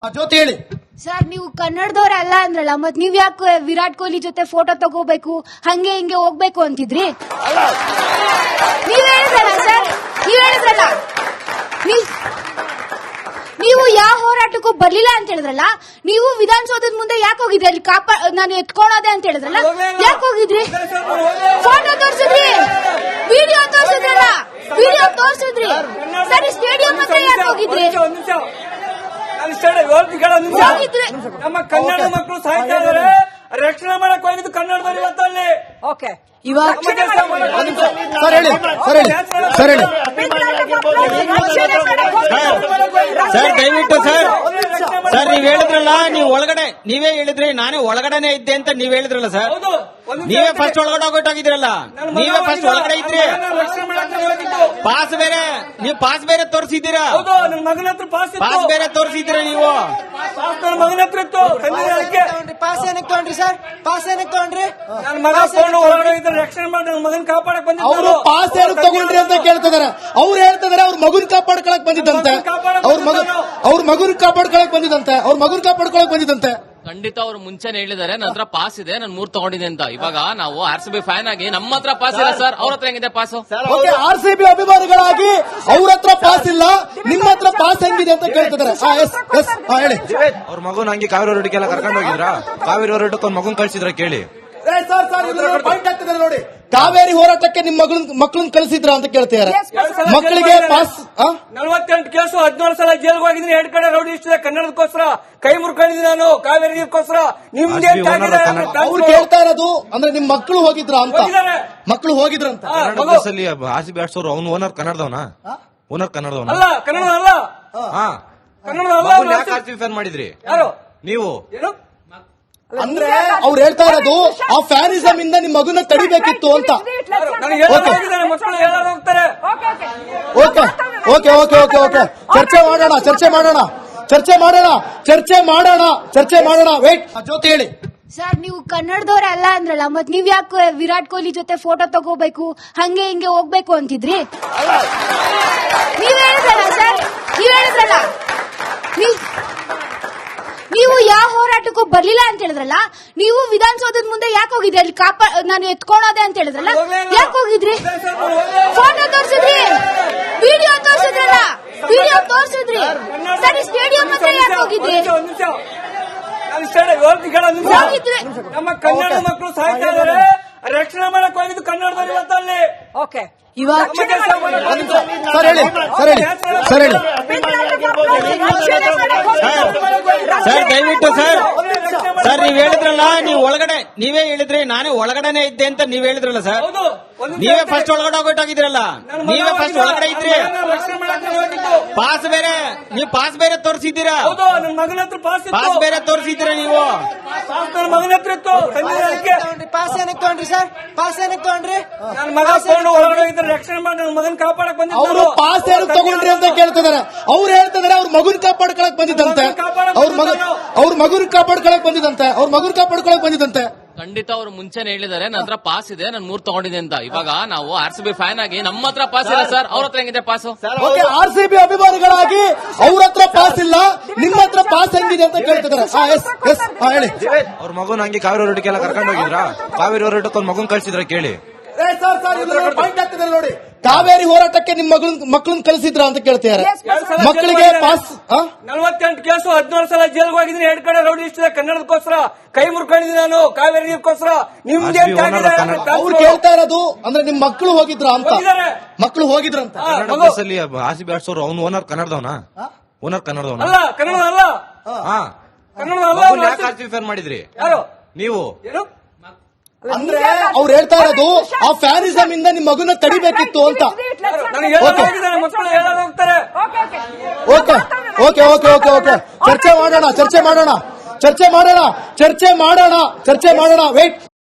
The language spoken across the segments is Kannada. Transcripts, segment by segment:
ಜ್ಯೋತಿ ಹೇಳಿ ಸರ್, ನೀವು ಕನ್ನಡದವ್ರ ಅಲ್ಲ ಅಂದ್ರಲ್ಲ, ಮತ್ ನೀವ್ ಯಾಕೆ ವಿರಾಟ್ ಕೊಹ್ಲಿ ಜೊತೆ ಫೋಟೋ ತಗೋಬೇಕು ಹಂಗೆ ಹಿಂಗೆ ಹೋಗ್ಬೇಕು ಅಂತಿದ್ರಿ? ನೀವ್ ಹೇಳಿದ್ರಲ್ಲ ಸರ್, ನೀವ್ ಹೇಳಿದ್ರಲ್ಲ, ನೀವು ಯಾವ ಹೋರಾಟಕ್ಕೂ ಬರ್ಲಿಲ್ಲ ಅಂತ ಹೇಳಿದ್ರಲ್ಲ. ನೀವು ವಿಧಾನಸೌಧದ ಮುಂದೆ ಯಾಕೆ ಹೋಗಿದ್ರಿ? ಅಲ್ಲಿ ನಾನು ಎತ್ಕೊಳೋದೆ ಅಂತ ಹೇಳಿದ್ರಲ್ಲ, ಯಾಕೆ ಹೋಗಿದ್ರಿ? ಫೋಟೋ ತೋರ್ಸಿದ್ರಿ, ವಿಡಿಯೋ ತೋರ್ಸಿದ್ರಲ್ಲ, ವಿಡಿಯೋ ತೋರ್ಸಿದ್ರಿ. ಸರಿ, ಸ್ಟೇಡಿಯಂ ಹತ್ರ ಯಾಕೆ ಹೋಗಿದ್ರಿ? ನಮ್ಮ ಕನ್ನಡ ಮಕ್ಕಳು ಸಾಯ್ತಾ ಇದಾರೆ, ರಕ್ಷಣೆ ಮಾಡಕ್ ಹೋಗಿದ್ದು ಕನ್ನಡದವ್ರು ಇವತ್ತಲ್ಲಿ. ಓಕೆ, ಇವಾಗ ಸರ್ ಹೇಳಿ ಸರ್ ಹೇಳಿ ಸರ್ ದಯವಿಟ್ಟು ಸರ್ ನೀವ್ ಹೇಳಿದ್ರಲ್ಲ, ನೀವು ಒಳಗಡೆ ನೀವೇ ಹೇಳಿದ್ರಿ, ನಾನೇ ಒಳಗಡೆನೆ ಇದ್ದೆ ಅಂತ ನೀವ್ ಹೇಳಿದ್ರಲ್ಲ ಸರ್. ನೀವೇ ಫಸ್ಟ್ ಒಳಗಡೆ ಹೋಗಿದ್ರಲ್ಲ, ನೀವೇ ಫಸ್ಟ್ ಒಳಗಡೆ ಇದ್ರಿ. ಪಾಸ್ ಬೇರೆ, ನೀವು ಪಾಸ್ ಬೇರೆ ತೋರಿಸಿದ್ದೀರಾ, ನನ್ನ ಮಗನ ಹತ್ರ ಪಾಸ್ ಬೇರೆ ತೋರಿಸಿದ್ದೀರಾ ನೀವು. ಮಗನ ಹತ್ರ ಇತ್ತು. ಪಾಸ್ ಏನಕ್ಕೆ ತಗೊಂಡ್ರಿ ಸರ್? ಪಾಸ್ ಏನಕ್ಕೆ ತಗೊಂಡ್ರಿ? ನನ್ನ ಮಗ ತಗೊಂಡು ಹೊರಗಡೆ ಇದ್ರೆ ರಕ್ಷಣೆ ಮಾಡಿ ನನ್ನ ಮಗನ್ ಕಾಪಾಡಕ್ ಬಂದಿದ್ದು. ಅವರು ಪಾಸ್ ಏನು ತಗೊಂಡ್ರಿ ಅಂತ ಕೇಳ್ತಿದಾರೆ. ಅವ್ರು ಹೇಳ್ತಿದಾರೆ ಅವ್ರ ಮಗುನ್ ಕಾಪಾಡ್ಕೊಳಕ್ ಬಂದಿದ್ದಂತೆ, ಅವ್ರ ಮಗುನ್ ಕಾಪಾಡ್ಕೊಳಕ್ ಬಂದಿದ್ದಂತೆ. ಖಂಡಿತ ಅವ್ರು ಮುಂಚೆನೆ ಹೇಳಿದ್ದಾರೆ, ನನ್ನ ಹತ್ರ ಪಾಸ್ ಇದೆ, ನಾನು 3 ತಗೊಂಡಿದೆ ಅಂತ. ಇವಾಗ ನಾವು RCB ಫ್ಯಾನ್ ಆಗಿ ನಮ್ಮ ಹತ್ರ ಪಾಸ್ ಇಲ್ಲ ಸರ್, ಅವ್ರ ಹತ್ರ ಹೆಂಗಿದೆ ಪಾಸ್? RCB ಅಭಿಮಾನಿಗಳಾಗಿ ಅವ್ರ ಹತ್ರ ಪಾಸ್ ಇಲ್ಲ, ನಿಮ್ಮ ಹತ್ರ ಪಾಸ್ ಹೆಂಗಿದೆ ಅಂತ ಕೇಳ್ತಿದಾರೆ. ಹೇಳಿ. ಅವ್ರ ಮಗುನ ಹಂಗೆ ಕಾವೇರಿ ಹೋರಾಟಕ್ಕೆಲ್ಲ ಕರ್ಕೊಂಡು ಹೋಗಿದ್ರ? ಕಾವೇರಿ ಹೋರಾಟಕ್ಕೆ ಒಂದ್ ಮಗುನ್ ಕಳ್ಸಿದ್ರ ಕೇಳಿ. ಪಾಯಿಂಟ್ ಆಗ್ತಿದ್ದಾರೆ ನೋಡಿ. ಕಾವೇರಿ ಹೋರಾಟಕ್ಕೆ ನಿಮ್ ಮಕ್ಕಳನ್ನ ಕಳಿಸಿದ್ರ ಅಂತ ಕೇಳ್ತಿದ್ದಾರೆ. ಮಕ್ಕಳಿಗೆ ಪಾಸ್ 48 ಕೇಸು, 17 ಸಲ ಜೈಲ್ಗೆ ಹೋಗಿದ್ದೀನಿ. 2 ಕಡೆ ರೌಡಿ ಇಷ್ಟ ಕನ್ನಡದಕ್ಕೋಸ್ಕರ ಕೈ ಮುರ್ಕೊಂಡಿದ್ದೀನಿ ನಾನು, ಕಾವೇರಿ ನೀರ್ಗೋಸ್ಕರ. ನಿಮ್ದೇ ಅವ್ರು ಕೇಳ್ತಾ ಇರೋದು ಅಂದ್ರೆ ನಿಮ್ ಮಕ್ಕಳು ಹೋಗಿದ್ರ ಅಂತ. ಮಕ್ಕಳು ಹೋಗಿದ್ರಂತ. ಕನ್ನಡದಲ್ಲಿ RCB ಆಡ್ಸೋರು ಅವ್ನು ಓನರ್ ಕನ್ನಡದವನ? ಓನರ್ ಕನ್ನಡದವನ ಅಲ್ಲ, ಕನ್ನಡ ಅಲ್ಲ. ಯಾಕೆ RCB ಫ್ಯಾನ್ ಮಾಡಿದ್ರಿ ಯಾರು ನೀವು? ಅಂದ್ರೆ ಅವ್ರು ಹೇಳ್ತಾ ಇರೋದು ಆ ಫ್ಯಾನಿಸಮ್ ಇಂದ ನಿಮ್ ಮಗುನ ತಡಿಬೇಕಿತ್ತು ಅಂತ. ಮಕ್ಕಳು ಎಲ್ಲರೂ ಹೋಗ್ತಾರೆ. ಓಕೆ ಚರ್ಚೆ ಮಾಡೋಣ. ವೇಟ್. ಜ್ಯೋತಿ ಹೇಳಿ. ಸರ್, ನೀವು ಕನ್ನಡದವ್ರ ಅಲ್ಲ ಅಂದ್ರಲ್ಲ, ಮತ್ ನೀವ್ ಯಾಕೆ ವಿರಾಟ್ ಕೊಹ್ಲಿ ಜೊತೆ ಫೋಟೋ ತಗೋಬೇಕು ಹಂಗೆ ಹಿಂಗೆ ಹೋಗ್ಬೇಕು ಅಂತಿದ್ರಿ? ನೀವ್ ಹೇಳಿದ್ರಲ್ಲ ಸರ್, ನೀವ್ ಹೇಳಿದ್ರಲ್ಲ, ನೀವು ಯಾವ ಹೋರಾಟಕ್ಕೂ ಬರ್ಲಿಲ್ಲ ಅಂತ ಹೇಳಿದ್ರಲ್ಲ. ನೀವು ವಿಧಾನಸೌಧದ ಮುಂದೆ ಯಾಕೆ ಹೋಗಿದ್ರಿ? ಅಲ್ಲಿ ನಾನು ಎತ್ಕೊಳೋದೆ ಅಂತ ಹೇಳಿದ್ರಲ್ಲ, ಯಾಕೆ ಹೋಗಿದ್ರಿ? ಫೋಟೋ ತೋರ್ಸಿದ್ರಿ, ವಿಡಿಯೋ ತೋರ್ಸಿದ್ರಲ್ಲ, ವಿಡಿಯೋ ತೋರ್ಸಿದ್ರಿ. ಸರಿ, ಸ್ಟೇಡಿಯಂ ಹತ್ರ ಯಾಕೆ ಹೋಗಿದ್ರಿ? ನಮ್ಮ ಕನ್ನಡ ಮಕ್ಕಳು ಸಾಯ್ತಾ ಇದಾರೆ, ರಕ್ಷಣೆ ಮಾಡಕ್ ಹೋಗಿದ್ದು ಕನ್ನಡದವ್ರು ಇವತ್ತಲ್ಲಿ. ಓಕೆ, ಇವಾಗ ಸರ್ ಹೇಳಿ. ಸರ್ ದಯವಿಟ್ಟು ಸರ್ ನೀವ್ ಹೇಳಿದ್ರಲ್ಲ, ನೀವು ಒಳಗಡೆ ನೀವೇ ಹೇಳಿದ್ರಿ, ನಾನೇ ಒಳಗಡೆನೆ ಇದ್ದೆ ಅಂತ ನೀವ್ ಹೇಳಿದ್ರಲ್ಲ ಸರ್. ನೀವೇ ಫಸ್ಟ್ ಒಳಗಡೆ ಹೋಗಿದ್ರಲ್ಲ, ನೀವೇ ಫಸ್ಟ್ ಒಳಗಡೆ ಇದ್ರಿ. ಪಾಸ್ ಬೇರೆ, ನೀವು ಪಾಸ್ ಬೇರೆ ತೋರಿಸಿದ್ದೀರಾ, ನನ್ನ ಮಗನ ಹತ್ರ ಪಾಸ್ ಬೇರೆ ತೋರಿಸಿದ್ದೀರಾ ನೀವು. ನನ್ನ ಮಗನ ಹತ್ರ ಇತ್ತು. ಪಾಸ್ ಏನಕ್ಕೆ ತಗೊಂಡ್ರಿ ಸರ್? ಪಾಸ್ ಏನಕ್ಕೆ ತಗೊಂಡ್ರಿ? ನನ್ನ ಮಗ ತಗೊಂಡು ಹೊರಗಡೆ ಇದ್ರೆ ರಕ್ಷಣೆ ಮಾಡಿ ನನ್ನ ಮಗನ್ ಕಾಪಾಡಕ್ ಬಂದಿದ್ದು. ಅವರು ಪಾಸ್ ಏನು ತಗೊಂಡ್ರಿ ಅಂತ ಕೇಳ್ತಿದಾರೆ. ಅವ್ರು ಹೇಳ್ತಿದಾರೆ ಅವ್ರ ಮಗುನ್ ಕಾಪಾಡ್ಕೊಳಕ್ ಬಂದಿದ್ದಂತೆ, ಅವ್ರ ಮಗುನ್ ಕಾಪಾಡ್ಕೊಳಕ್ ಬಂದಿದ್ದಂತೆ. ಖಂಡಿತ ಅವ್ರು ಮುಂಚೆನೆ ಹೇಳಿದ್ದಾರೆ, ನನ್ನ ಹತ್ರ ಪಾಸ್ ಇದೆ, ನಾನು 3 ತಗೊಂಡಿದೆ ಅಂತ. ಇವಾಗ ನಾವು RCB ಫ್ಯಾನ್ ಆಗಿ ನಮ್ಮ ಹತ್ರ ಪಾಸ್ ಇಲ್ಲ ಸರ್, ಅವ್ರ ಹತ್ರ ಹೆಂಗಿದೆ ಪಾಸ್? RCB ಅಭಿಮಾನಿಗಳಾಗಿ ಅವ್ರ ಹತ್ರ ಪಾಸ್ ಇಲ್ಲ, ನಿಮ್ಮ ಹತ್ರ ಪಾಸ್ ಹೆಂಗಿದೆ ಅಂತ ಕೇಳ್ತಿದಾರೆ. ಹೇಳಿ. ಅವ್ರ ಮಗುನ ಹಂಗೆ ಕಾವೇರಿ ಹೋರಾಟಕ್ಕೆಲ್ಲ ಕರ್ಕೊಂಡು ಹೋಗಿದ್ರ? ಕಾವೇರಿ ಹೋರಾಟಕ್ಕೆ ಒಂದ್ ಮಗುನ್ ಕಳ್ಸಿದ್ರ ಕೇಳಿ. ಪಾಯಿಂಟ್ ಆಗ್ತಿದ್ದಾರೆ ನೋಡಿ. ಕಾವೇರಿ ಹೋರಾಟಕ್ಕೆ ನಿಮ್ ಮಕ್ಕಳನ್ನ ಕಳಿಸಿದ್ರ ಅಂತ ಕೇಳ್ತಿದ್ದಾರೆ. ಮಕ್ಕಳಿಗೆ ಪಾಸ್ 48 ಕೇಸು, 17 ಸಲ ಜೈಲ್ಗೆ ಹೋಗಿದ್ದೀನಿ. 2 ಕಡೆ ರೌಡಿ ಇಷ್ಟ ಕನ್ನಡದಕ್ಕೋಸ್ಕರ ಕೈ ಮುರ್ಕೊಂಡಿದ್ದೀನಿ ನಾನು, ಕಾವೇರಿ ನೀರ್ಗೋಸ್ಕರ. ನಿಮ್ದೇ ಅವ್ರು ಕೇಳ್ತಾ ಇರೋದು ಅಂದ್ರೆ ನಿಮ್ ಮಕ್ಕಳು ಹೋಗಿದ್ರ ಅಂತ. ಮಕ್ಕಳು ಹೋಗಿದ್ರಂತ. ಕನ್ನಡದಲ್ಲಿ RCB ಆಡ್ಸೋರು ಅವ್ನು ಓನರ್ ಕನ್ನಡದವನ? ಓನರ್ ಕನ್ನಡದವನ? ಅಲ್ಲ, ಕನ್ನಡ ಅಲ್ಲ. ಯಾಕೆ RCB ಫ್ಯಾನ್ ಮಾಡಿದ್ರಿ ಯಾರು ನೀವು? ಅಂದ್ರೆ ಅವ್ರು ಹೇಳ್ತಾ ಇರೋದು ಆ ಫ್ಯಾನಿಸಮ್ ಇಂದ ನಿಮ್ ಮಗುನ ತಡಿಬೇಕಿತ್ತು ಅಂತ. ಮಕ್ಕಳು ಎಲ್ಲರೂ ಹೋಗ್ತಾರೆ. ಓಕೆ ಚರ್ಚೆ ಮಾಡೋಣ. ವೇಟ್.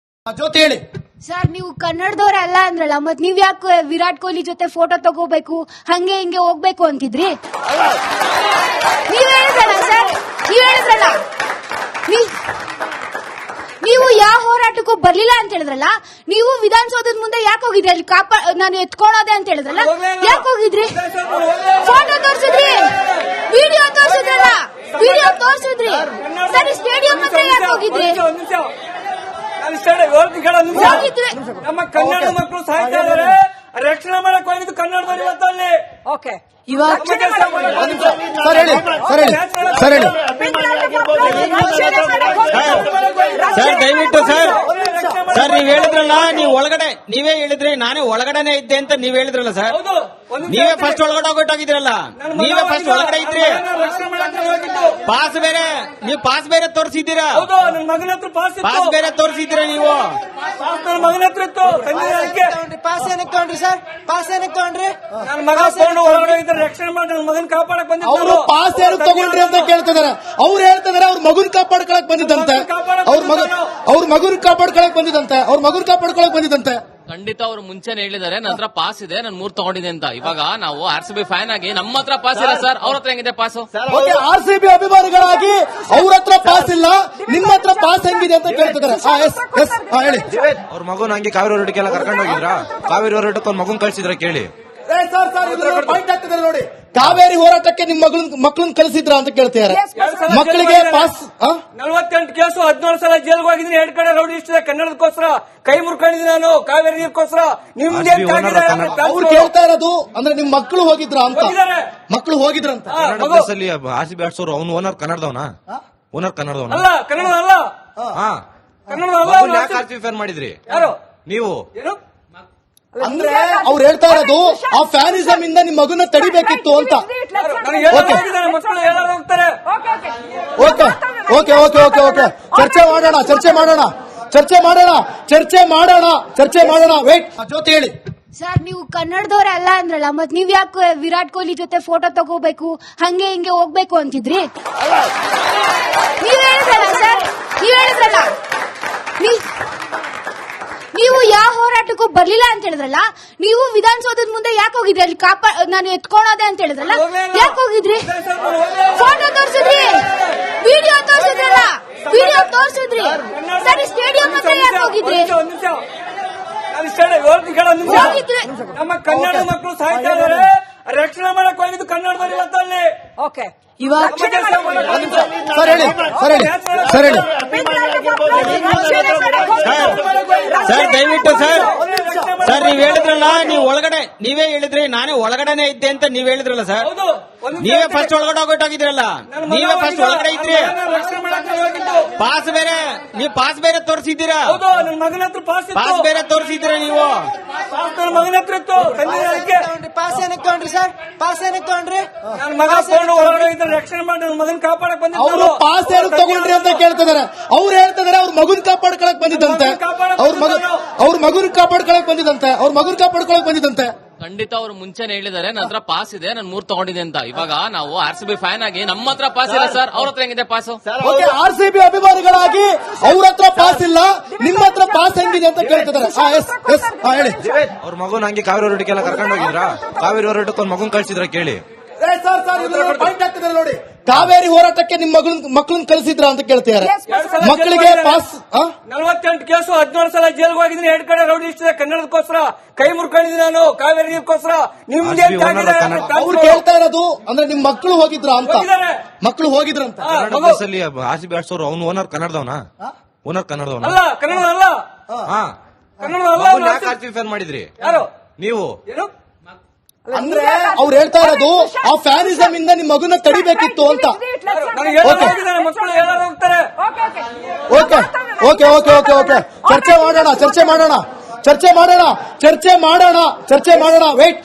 ಜ್ಯೋತಿ ಹೇಳಿ. ಸರ್, ನೀವು ಕನ್ನಡದವ್ರ ಅಲ್ಲ ಅಂದ್ರಲ್ಲ, ಮತ್ ನೀವ್ ಯಾಕೆ ವಿರಾಟ್ ಕೊಹ್ಲಿ ಜೊತೆ ಫೋಟೋ ತಗೋಬೇಕು ಹಂಗೆ ಹಿಂಗೆ ಹೋಗ್ಬೇಕು ಅಂತಿದ್ರಿ? ನೀವ್ ಹೇಳಿದ್ರಲ್ಲ ಸರ್, ನೀವ್ ಹೇಳಿದ್ರಲ್ಲ, ನೀವು ಯಾವ ಹೋರಾಟಕ್ಕೂ ಬರ್ಲಿಲ್ಲ ಅಂತ ಹೇಳಿದ್ರಲ್ಲ. ನೀವು ವಿಧಾನಸೌಧದ ಮುಂದೆ ಯಾಕೆ ಹೋಗಿದ್ರಿ? ಅಲ್ಲಿ ನಾನು ಎತ್ಕೊಳೋದೆ ಅಂತ ಹೇಳಿದ್ರಲ್ಲ, ಯಾಕೆ ಹೋಗಿದ್ರಿ? ಫೋಟೋ ತೋರ್ಸಿದ್ರಿ, ವಿಡಿಯೋ ತೋರ್ಸಿದ್ರಲ್ಲ, ವಿಡಿಯೋ ತೋರಿಸಿದ್ರಿ ಸರಿ ಸ್ಟೇಡಿಯಂ ಹತ್ರ ಯಾಕೆ ಹೋಗಿದ್ರಿ ಹೋಗಿದ್ರಿ ನಮ್ಮ ಕನ್ನಡ ಮಕ್ಕಳು ಸಾಯ್ತಾ ಇದಾರೆ, ರಕ್ಷಣೆ ಮಾಡಕ್ ಹೋಗಿದ್ದು ಕನ್ನಡದವ್ರು ಇವತ್ತು ಅಲ್ಲಿ. ಓಕೆ ಇವಾಗ ಸರ್ ಹೇಳಿ ಸರ್ ಹೇಳಿ ಸರ್ ದಯವಿಟ್ಟು ಸರ್ ನೀವ್ ಹೇಳಿದ್ರಲ್ಲ ನೀವು ಒಳಗಡೆ ನೀವೇ ಹೇಳಿದ್ರಿ ನಾನೇ ಒಳಗಡೆನೆ ಇದ್ದೆ ಅಂತ ನೀವ್ ಹೇಳಿದ್ರಲ್ಲ ಸರ್. ಹೌದು, ನೀವೇ ಫಸ್ಟ್ ಒಳಗಡೆ ಹೋಗಿದ್ರಲ್ಲ, ನೀವೇ ಫಸ್ಟ್ ಒಳಗಡೆ ಇದ್ರಿ. ರಕ್ಷಣೆ ಮಾಡಕ್ ಹೋಗಿದ್ದು. ಪಾಸ್ ಬೇರೆ ನೀವು ಪಾಸ್ ಬೇರೆ ತೋರಿಸಿದ್ದೀರಾ, ಹೌದು, ನನ್ನ ಮಗನ ಹತ್ರ ಪಾಸ್ ಇತ್ತು. ಪಾಸ್ ಬೇರೆ ತೋರಿಸಿದ್ದೀರಾ ನೀವು. ಪಾಸ್ ನನ್ನ ಮಗನ ಹತ್ರ ಇತ್ತು. ತಂದಿದ್ದಕ್ಕೆ ಪಾಸ್ ಏನಕ್ಕೆ ತಗೊಂಡ್ರಿ ಸರ್? ಪಾಸ್ ಏನಕ್ಕೆ ತಗೊಂಡ್ರಿ? ನನ್ನ ಮಗ ತಗೊಂಡು ಒಳಗಡೆ ಇದ್ರೆ ರಕ್ಷಣೆ ಮಾಡಿ ನನ್ನ ಮಗನ್ ಕಾಪಾಡಕ್ ಅವರು ಬಂದಿದ್ದು. ಪಾಸ್ ಯಾರು ತಗೊಂಡ್ರಿ ಅಂತ ಕೇಳ್ತಿದಾರೆ. ಅವ್ರು ಹೇಳ್ತಿದಾರೆ ಅವ್ರ ಮಗುನ್ ಕಾಪಾಡ್ಕೊಳಕ್ ಬಂದಿದ್ದಂತೆ, ಅವ್ರ ಮಗುನ್ ಕಾಪಾಡ್ಕೊಳಕ್ ಬಂದಿದ್ದಂತೆ, ಅವ್ರ ಮಗುನ್ ಕಾಪಾಡ್ಕೊಳಕ್ ಬಂದಿದ್ದಂತೆ. ಖಂಡಿತ ಅವ್ರು ಮುಂಚೆನೆ ಹೇಳಿದ್ದಾರೆ ನನ್ನ ಹತ್ರ ಪಾಸ್ ಇದೆ, ನಾನು 3 ತಗೊಂಡಿದ್ದೆ ಅಂತ. ಇವಾಗ ನಾವು RCB ಫ್ಯಾನ್ ಆಗಿ ನಮ್ಮ ಹತ್ರ ಪಾಸ್ ಇಲ್ಲ ಸರ್, ಅವ್ರ ಹತ್ರ ಹೆಂಗಿದೆ ಪಾಸ್? ಓಕೆ, RCB ಅಭಿಮಾನಿಗಳಾಗಿ ಅವ್ರ ಹತ್ರ ಪಾಸ್ ಇಲ್ಲ, ನಿಮ್ಮ ಹತ್ರ ಪಾಸ್ ಹೆಂಗಿದೆ ಅಂತ ಕೇಳ್ತಿದಾರೆ. ಹೇಳಿ ಅವ್ರ ಮಗುನ ಹಂಗೆ ಕಾವೇರಿ ಹೋರಾಟಕ್ಕೆಲ್ಲ ಕರ್ಕೊಂಡು ಹೋಗಿದ್ರಾ? ಕಾವೇರಿ ಹೋರಾಟಕ್ಕೆ ಒಂದ್ ಮಗುನ್ ಕಳ್ಸಿದ್ರ ಕೇಳಿ. ಸರ್ ಪಾಯಿಂಟ್ ಆಗ್ತಿದ್ದಾರೆ ನೋಡಿ. ಕಾವೇರಿ ಹೋರಾಟಕ್ಕೆ ನಿಮ್ ಮಕ್ಕಳನ್ನ ಕಳಿಸಿದ್ರ ಅಂತ ಕೇಳ್ತಿದ್ದಾರೆ. ಮಕ್ಕಳಿಗೆ ಪಾಸ್ 48 ಕೇಸು, 14 ಸಲ ಜೈಲ್ಗೆ ಹೋಗಿದ್ದೀನಿ. 2 ಕಡೆ ರೌಡಿ ಇಷ್ಟ ಕನ್ನಡದಕ್ಕೋಸ್ಕರ ಕೈ ಮುರ್ಕೊಂಡಿದ್ದೀನಿ ನಾನು, ಕಾವೇರಿ ನೀರ್ಗೋಸ್ಕರ. ನಿಮ್ದೇನ್ ಅವ್ರು ಕೇಳ್ತಾ ಇರೋದು ಅಂದ್ರೆ ನಿಮ್ ಮಕ್ಕಳು ಹೋಗಿದ್ರ ಅಂತ. ಮಕ್ಕಳು ಹೋಗಿದ್ರಂತ. ಕನ್ನಡ ಬಸ್ಸಲ್ಲಿ RCB ಆಡ್ಸೋರು ಅವ್ನು ಓನರ್ ಕನ್ನಡದವನ? ಓನರ್ ಕನ್ನಡದವನ? ಅಲ್ಲ, ಕನ್ನಡ ಅಲ್ಲ, ಹಾ, ಕನ್ನಡ ಅಲ್ಲ. ಮಗುನ್ ಯಾಕೆ RCB ಫ್ಯಾನ್ ಮಾಡಿದ್ರಿ ಯಾರು ನೀವು? ಏನು ಅಂದ್ರೆ ಅವ್ರು ಹೇಳ್ತಾ ಇರೋದು ಆ ಫ್ಯಾನಿಸಮ್ ಇಂದ ನಿಮ್ ಮಗುನ ತಡಿಬೇಕಿತ್ತು ಅಂತ. ನನಗೆ ಹೇಳೋರು ಹೋಗಿದ್ದಾರೆ, ಮಕ್ಕಳು ಹೇಳೋರು ಹೋಗ್ತಾರೆ. Okay okay okay okay okay ಚರ್ಚೆ ಮಾಡೋಣ. ವೇಟ್, ಜ್ಯೋತಿ ಹೇಳಿ. ಸರ್ ನೀವು ಕನ್ನಡದವ್ರೆ ಅಲ್ಲ ಅಂದ್ರಲ್ಲ, ಮತ್ ನೀವ್ ಯಾಕೆ ವಿರಾಟ್ ಕೊಹ್ಲಿ ಜೊತೆ ಫೋಟೋ ತಗೋಬೇಕು ಹಂಗೆ ಹಿಂಗೆ ಹೋಗ್ಬೇಕು ಅಂತಿದ್ರಿ? ನೀವ್ ಹೇಳಿದ್ರಲ್ಲ ಸರ್, ನೀವು ಯಾವ ಹೋರಾಟಕ್ಕೂ ಬರ್ಲಿಲ್ಲ ಅಂತ ಹೇಳಿದ್ರಲ್ಲ, ನೀವು ವಿಧಾನಸೌಧದ ಮುಂದೆ ಯಾಕೆ ಹೋಗಿದ್ರಿ? ಅಲ್ಲಿ ನಾನು ಎತ್ಕೊಳೋದೆ ಅಂತ ಹೇಳಿದ್ರಲ್ಲ, ಯಾಕೆ ಹೋಗಿದ್ರಿ? ಫೋಟೋ ತೋರಿಸಿದ್ರಿ, ವಿಡಿಯೋ ತೋರಿಸಿದ್ರಿ ಸರಿ ಸ್ಟೇಡಿಯಂ ಹತ್ರ ಯಾಕೆ ಹೋಗಿದ್ರಿ? ಹೋಗಿದ್ರಿ ನಮ್ಮ ಕನ್ನಡ ಮಕ್ಕಳು ಸಾಯ್ತಾ ಇದಾರೆ, ರಕ್ಷಣೆ ಮಾಡಕ್ ಹೋಗಿದ್ದು ಕನ್ನಡದವ್ರು ಇವತ್ತು ಅಲ್ಲಿ. ಓಕೆ ಇವಾಗ ಸರ್ ಹೇಳಿ ಸರ್ ದಯವಿಟ್ಟು ಸರ್ ನೀವ್ ಹೇಳಿದ್ರಲ್ಲ ನೀವು ಒಳಗಡೆ ನೀವೇ ಹೇಳಿದ್ರಿ ನಾನೇ ಒಳಗಡೆನೆ ಇದ್ದೆ ಅಂತ ನೀವ್ ಹೇಳಿದ್ರಲ್ಲ ಸರ್. ಹೌದು, ನೀವೇ ಫಸ್ಟ್ ಒಳಗಡೆ ಹೋಗಿದ್ರಲ್ಲ, ನೀವೇ ಫಸ್ಟ್ ಒಳಗಡೆ ಇದ್ರಿ. ರಕ್ಷಣೆ ಮಾಡಕ್ ಹೋಗಿದ್ದು. ಪಾಸ್ ಬೇರೆ ನೀವು ಪಾಸ್ ಬೇರೆ ತೋರಿಸಿದ್ದೀರಾ, ಹೌದು, ನನ್ನ ಮಗನ ಹತ್ರ ಪಾಸ್ ಇತ್ತು. ಪಾಸ್ ಬೇರೆ ತೋರಿಸಿದ್ದೀರಾ ನೀವು. ಪಾಸ್ ನನ್ನ ಮಗನ ಹತ್ರ ಇತ್ತು. ತಂದಿದ್ದಕ್ಕೆ ಪಾಸ್ ಏನಕ್ಕೆ ತಗೊಂಡ್ರಿ ಸರ್? ಪಾಸ್ ಏನಕ್ಕೆ ತಗೊಂಡ್ರಿ? ನನ್ನ ಮಗ ತಗೊಂಡು ಒಳಗಡೆ ಇದ್ರೆ ರಕ್ಷಣೆ ಮಾಡಿ ನನ್ನ ಮಗನ್ ಕಾಪಾಡಕ್ ಬಂದಿದ್ದು. ಅವರು ಪಾಸ್ ಯಾರು ತಗೊಂಡ್ರಿ ಅಂತ ಕೇಳ್ತಿದಾರೆ. ಅವ್ರು ಹೇಳ್ತಿದಾರೆ ಅವ್ರ ಮಗುನ್ ಕಾಪಾಡ್ಕೊಳಕ್ ಬಂದಿದ್ದಂತೆ, ಅವ್ರ ಮಗುನ್ ಕಾಪಾಡ್ಕೊಳಕ್ ಬಂದಿದ್ದಂತೆ. ಖಂಡಿತ ಅವ್ರು ಮುಂಚೆನೆ ಹೇಳಿದ್ದಾರೆ ನನ್ನ ಹತ್ರ ಪಾಸ್ ಇದೆ, ನಾನು 3 ತಗೊಂಡಿದ್ದೆ ಅಂತ. ಇವಾಗ ನಾವು RCB ಫ್ಯಾನ್ ಆಗಿ ನಮ್ಮ ಹತ್ರ ಪಾಸ್ ಇಲ್ಲ ಸರ್, ಅವ್ರ ಹತ್ರ ಹೆಂಗಿದೆ ಪಾಸ್? ಓಕೆ, RCB ಅಭಿಮಾನಿಗಳಾಗಿ ಅವ್ರ ಹತ್ರ ಪಾಸ್ ಇಲ್ಲ, ನಿಮ್ಮ ಹತ್ರ ಪಾಸ್ ಹೆಂಗಿದೆ ಅಂತ ಕೇಳ್ತಿದಾರೆ. ಹೇಳಿ ಅವ್ರ ಮಗುನ ಹಂಗೆ ಕಾವೇರಿ ಹೋರಾಟಕ್ಕೆಲ್ಲ ಕರ್ಕೊಂಡು ಹೋಗಿದ್ರಾ? ಕಾವೇರಿ ಹೋರಾಟಕ್ಕೆ ಒಂದ್ ಮಗುನ್ ಕಳ್ಸಿದ್ರ ಕೇಳಿ. ಪಾಯಿಂಟ್ ಆಗ್ತಿದ್ದಾರೆ ನೋಡಿ. ಕಾವೇರಿ ಹೋರಾಟಕ್ಕೆ ನಿಮ್ ಮಕ್ಕಳನ್ನ ಕಳಿಸಿದ್ರ ಅಂತ ಕೇಳ್ತಿದ್ದಾರೆ. ಮಕ್ಕಳಿಗೆ ಪಾಸ್ 48 ಕೇಸು, 14 ಸಲ ಜೈಲ್ಗೆ ಹೋಗಿದ್ದೀನಿ. 2 ಕಡೆ ರೌಡಿ ಇಷ್ಟ ಕನ್ನಡದಕ್ಕೋಸ್ಕರ ಕೈ ಮುರ್ಕೊಂಡಿದ್ದೀನಿ ನಾನು, ಕಾವೇರಿ ನೀರ್ಗೋಸ್ಕರ. ನಿಮ್ದೇನ್ ಅವ್ರು ಕೇಳ್ತಾ ಇರೋದು ಅಂದ್ರೆ ನಿಮ್ ಮಕ್ಕಳು ಹೋಗಿದ್ರ ಅಂತ. ಮಕ್ಕಳು ಹೋಗಿದ್ರಂತ. ಕನ್ನಡ ಬಸ್ಸಲ್ಲಿ RCB ಆಡ್ಸೋರು ಅವ್ನು ಓನರ್ ಕನ್ನಡದವನ? ಓನರ್ ಕನ್ನಡದವನ? ಅಲ್ಲ, ಕನ್ನಡ ಅಲ್ಲ, ಹಾ, ಕನ್ನಡ ಅಲ್ಲ. ಮಗುನ್ ಯಾಕೆ RCB ಫ್ಯಾನ್ ಮಾಡಿದ್ರಿ ಯಾರು ನೀವು? ಏನು ಅಂದ್ರೆ ಅವ್ರು ಹೇಳ್ತಾ ಇರೋದು ಆ ಫ್ಯಾನಿಸಮ್ ಇಂದ ನಿಮ್ ಮಗುನ ತಡಿಬೇಕಿತ್ತು ಅಂತ. ನನಗೆ ಹೇಳೋರು ಹೋಗಿದ್ದಾರೆ, ಮಕ್ಕಳು ಹೇಳೋರು ಹೋಗ್ತಾರೆ. ಓಕೆ ಚರ್ಚೆ ಮಾಡೋಣ. ವೇಟ್